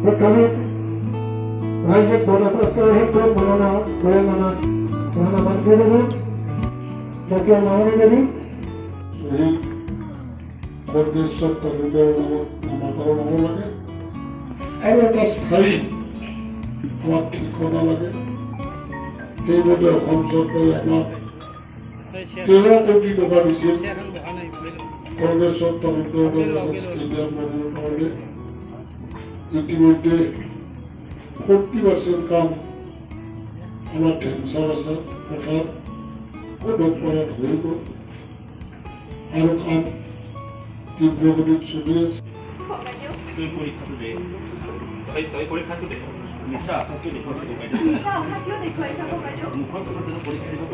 সেইকাৰণে ৰাইজে সেই মননা কৰে মননা মান কৰিব জাতীয় মহানগৰী এই পৰদেশত তেওঁলোকৰ লগত নামাকৰণ হ'ব লাগে আৰু এটা স্থায়ী আমাক ঠিকনা লাগে সেইমতে অসম চৰকাৰে আমাক 13 কোটি টকা দিছিল পৰদেশত তেওঁলোকৰ লগত ষ্টেডিয়াম বনাবৰ কাৰণে ইতিমধ্যে 40% কাম আমাৰ ঢেমসাৰ আছে পথাৰ পদকপৰাত হয়ে গেল আৰ কাম তীব্ৰগতিত চলি আছে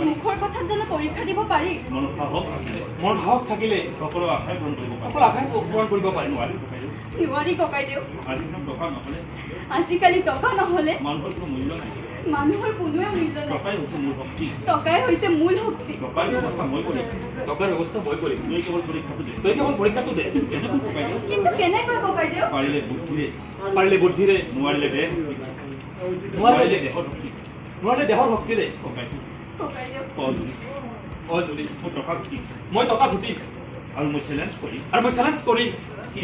মুখৰ কথা জানো পৰীক্ষা দিব পাৰি মন সাহস থাকিলে সকলো আশাই পূৰণ কৰিব পাৰি নোৱাৰি ককাইদেউ আজিকালি টকা নহলে মানুহৰ কোনোৱে মূল্য নাই টকাই হৈছে মূল শক্তি টকাৰ ব্যৱস্থা মই কৰিম তই কেৱল পৰীক্ষাটো দে কিন্তু কেনেকৈ ককাইদেউ পাৰিলে বুদ্ধিৰে নোৱাৰিলে দেহৰ শক্তিৰে মই টকা ঘটিম আৰু মই চেলেঞ্জ কৰিম কি